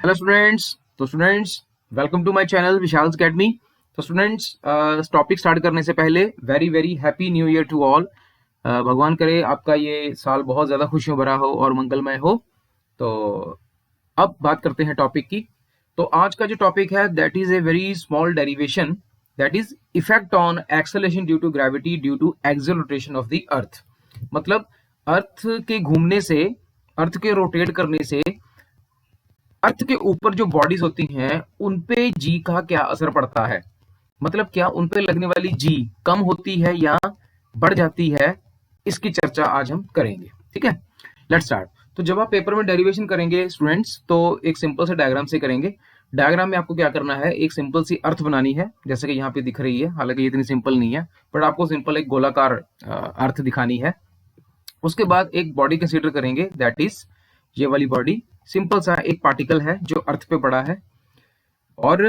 Hello students. तो students, welcome to my channel Vishal's Academy. तो students, topic start करने से पहले very very happy new year to all. भगवान करे आपका ये साल बहुत ज़्यादा खुशियों भरा हो और मंगलमय हो। तो अब बात करते हैं टॉपिक की। तो आज का जो टॉपिक है that is a very small derivation, that is effect on acceleration due to gravity due to axial rotation of the earth. मतलब अर्थ के घूमने से, अर्थ के रोटेट करने से अर्थ के ऊपर जो बॉडीज होती हैं उन पे जी का क्या असर पड़ता है। मतलब क्या उन पे लगने वाली जी कम होती है या बढ़ जाती है, इसकी चर्चा आज हम करेंगे। ठीक है, लेट्स स्टार्ट। तो जब आप पेपर में डेरिवेशन करेंगे स्टूडेंट्स, तो एक सिंपल से डायग्राम से करेंगे। डायग्राम में आपको क्या करना है, एक सिंपल सी अर्थ बनानी है जैसे कि यहाँ पे दिख रही है। हालांकि ये इतनी सिंपल नहीं है, बट आपको सिंपल एक गोलाकार अर्थ दिखानी है। उसके बाद एक बॉडी कंसीडर करेंगे, दैट इज ये वाली बॉडी। सिंपल सा एक पार्टिकल है जो अर्थ पे पड़ा है, और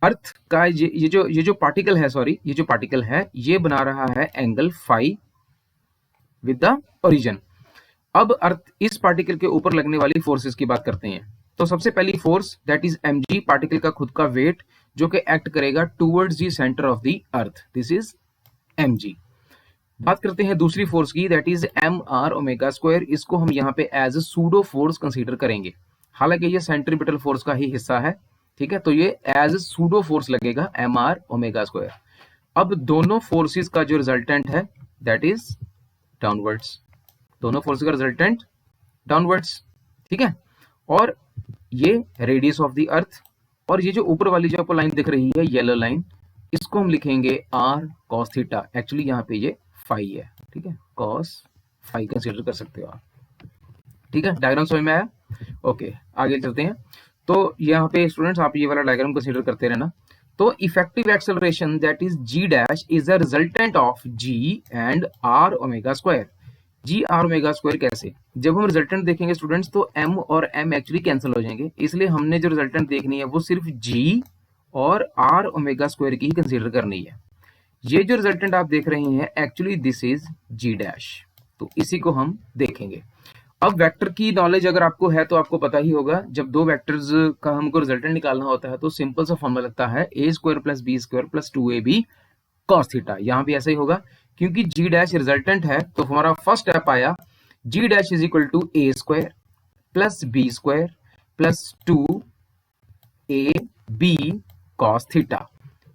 अर्थ का ये जो पार्टिकल है, सॉरी, ये जो पार्टिकल है ये बना रहा है angle phi with the origin. अब अर्थ इस पार्टिकल के ऊपर लगने वाली फोर्सेस की बात करते हैं। तो सबसे पहली force that is mg, particle का खुद का वेट जो कि एक्ट करेगा towards the centre of the earth, this is mg। बात करते हैं दूसरी फोर्स की, that is m r omega square. इसको हम यहाँ पे as a pseudo force consider करेंगे। हालांकि ये सेंट्रीपिटल फोर्स का ही हिस्सा है, ठीक है। तो ये एज ए सूडो फोर्स लगेगा एम आर ओमेगा स्क्वायर। अब दोनों फोर्सेस का जो रिजल्टेंट है दैट इज डाउनवर्ड्स, दोनों फोर्सेस का रिजल्टेंट डाउनवर्ड्स, ठीक है। और ये रेडियस ऑफ द अर्थ, और ये जो ऊपर वाली जो आपको लाइन दिख रही है येलो लाइन, इसको हम लिखेंगे आर कॉस थीटा। एक्चुअली यहाँ पे ये फाई है, ठीक है, कॉस फाई कंसीडर कर सकते हो आप। ठीक है, डायग्राम समझ में आया? ओके, आगे चलते हैं। तो यहाँ पे स्टूडेंट्स आप ये वाला डायग्राम कंसीडर करते रहना। तो effective acceleration that is g dash is a resultant of g and r omega square. G r omega square कैसे? जब हम रिजल्टेंट देखेंगे स्टूडेंट्स तो एम और एम एक्चुअली कैंसिल हो जाएंगे, इसलिए हमने जो रिजल्टेंट देखनी है वो सिर्फ जी और आर ओमेगा स्क्वायर की ही कंसीडर करनी है। ये जो रिजल्टेंट आप देख रहे हैं actually this is g dash, तो इसी को हम देखेंगे। अब वेक्टर की नॉलेज अगर आपको है तो आपको पता ही होगा, जब दो वेक्टर्स का हमको रिजल्टेंट निकालना होता है तो सिंपल सा फॉर्मूला लगता है A square plus B square plus 2ab cos theta. यहाँ भी ऐसा ही होगा, क्योंकि जी डैश रिजल्टेंट है तो हमारा फर्स्ट स्टेप आया G dash is equal to A square plus B square plus 2ab cos theta.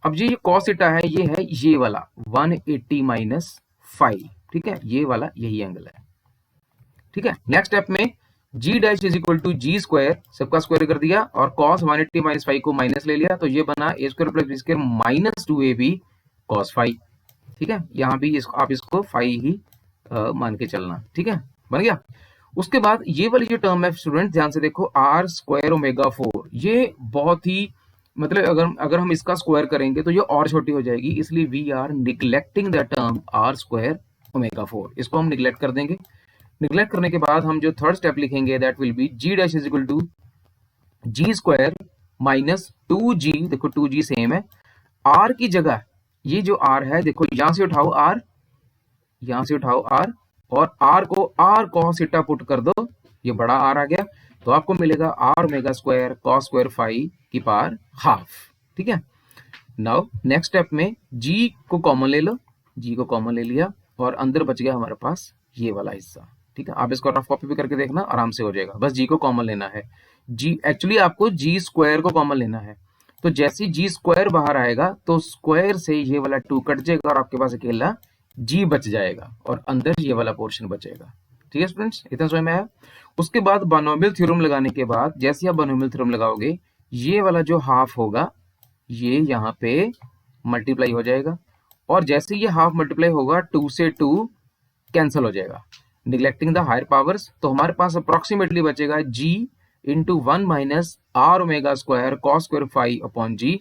अब ये कॉस थीटा है, ये है ये वाला 180 माइनस 5, ठीक है, ये वाला यही एंगल है, ठीक है। नेक्स्ट स्टेप में G dash is equal to ji square, सबका स्क्वायर कर दिया, और कॉस 180 माइनस 5 को माइनस ले लिया, तो ये बना A square plus B square minus 2ab cos 5, ठीक है। यहाँ भी आप इसको 5 ही मान के चलना, ठीक है, बन गया। उसके बाद ये वाली जो टर्म है स्टूडेंट ध्यान से देखो, आर स्क्वायर ओमेगा 4, ये बहुत ही मतलब अगर हम इसका स्क्वायर करेंगे तो ये और छोटी हो जाएगी, इसलिए we are neglecting the term r square omega 4, इसको हम निग्लेक्ट कर देंगे। निग्लेक्ट करने के बाद हम जो थर्ड स्टेप लिखेंगे that will be g dash is equal to ji square minus 2g, देखो 2g सेम है, आर की जगह ये जो आर है देखो यहां से उठाओ आर, यहां से उठाओ आर, और आर को आर कॉस थीटा पुट कर दो, ये बड़ा आर आ गया, तो आपको मिलेगा r omega square cos square 5 की पावर हाफ, ठीक है। नाउ नेक्स्ट स्टेप में जी को कॉमन ले लो, जी को कॉमन ले लिया, और अंदर बच गया हमारे पास ये वाला हिस्सा, ठीक है। आप इसको रफ कॉपी भी करके देखना, आराम से हो जाएगा, बस जी को कॉमन लेना है। जी एक्चुअली आपको जी स्क्वायर को कॉमन लेना है, तो जैसे जी स्क्वायर बाहर आएगा तो स्क्वायर से ये वाला 2 कट जाएगा और आपके पास अकेला जी बच जाएगा, और अंदर ये वाला पोर्शन बचेगा, ठीक है स्टूडेंट्स, इतना समझ में आया? उसके बाद बायनोमियल थ्योरम लगाने के बाद जैसे आप बायनोमियल थ्योरम लगाओगे, ये वाला जो हाफ होगा ये यहाँ पे मल्टीप्लाई हो जाएगा, और जैसे ये हाफ मल्टीप्लाई होगा 2 से 2 कैंसिल हो जाएगा, निग्लेक्टिंग द हायर पावर्स, तो हमारे पास अप्रोक्सीमेटली बचेगा g into 1 minus are omega square cos square 5 upon g.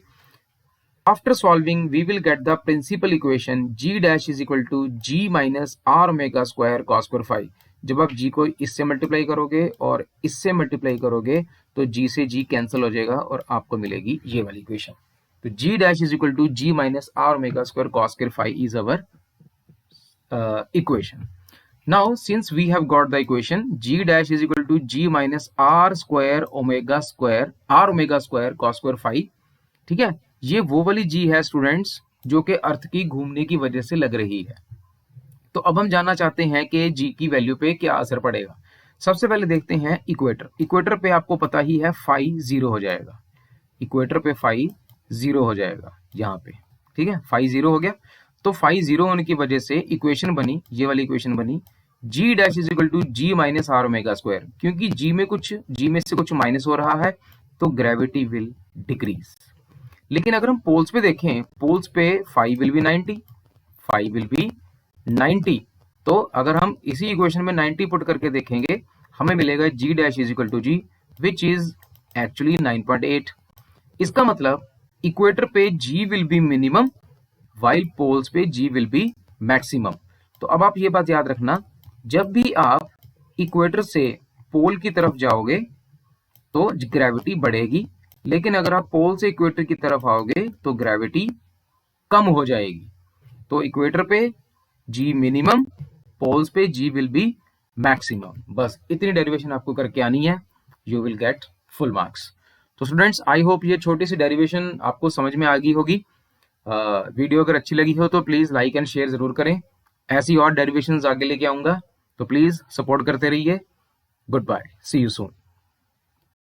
After solving we will get the principal equation g dash is equal to g minus are omega square cos square 5। जब आप g को इससे multiply करोगे और इससे multiply करोगे तो g से g कैंसिल हो जाएगा और आपको मिलेगी ये वाली इक्वेशन। तो g dash is equal to g minus are omega square cos square 5 is our equation. Now, since we have got the equation g dash is equal to g minus r square omega square cos square phi, ठीक है, ये वो वाली g है students जो कि अर्थ की घूमने की वजह से लग रही है। तो अब हम जानना चाहते हैं कि g की वैल्यू पे क्या असर पड़ेगा। सबसे पहले देखते हैं इक्वेटर। इक्वेटर पे आपको पता ही है फाई 0 हो जाएगा। इक्वेटर पे फाई 0 हो जाएगा यहाँ पे, ठीक है, फाई 0 हो गया। तो फाई 0 होने की वजह से इक्वेशन बनी, ये वाली इक्वेशन बनी g dash is equal to g minus are omega square. क्योंकि g में से कुछ माइनस हो रहा है तो ग्रेविटी विल डिक्रीज। लेकिन अगर हम पोल्स पे देखें, पोल्स पे phi will be 90, phi will be 90। तो अगर हम इसी इक्वेशन में 90 पुट करके देखेंगे हमें मिलेगा g dash is equal to g which is actually 9.8। इसका मतलब इक्वेटर पे g will be minimum while poles पे g विल बी मैक्सिमम। तो अब आप ये बात याद रखना, जब भी आप इक्वेटर से पोल की तरफ जाओगे तो ग्रेविटी बढ़ेगी, लेकिन अगर आप पोल से इक्वेटर की तरफ आओगे तो ग्रेविटी कम हो जाएगी। तो इक्वेटर पे g मिनिमम, पोल्स पे g विल बी मैक्सिमम। बस इतनी डेरिवेशन आपको करके आनी है, you will get full marks. तो स्टूडेंट्स, आई होप ये छोटी सी डेरिवेशन आपको समझ में आ गई होगी। वीडियो अगर अच्छी लगी हो तो प्लीज लाइक एंड शेयर जरूर करें। ऐसी और डेरिवेशंस आगे लेके आऊंगा, तो प्लीज सपोर्ट करते रहिए। Good bye, see you soon.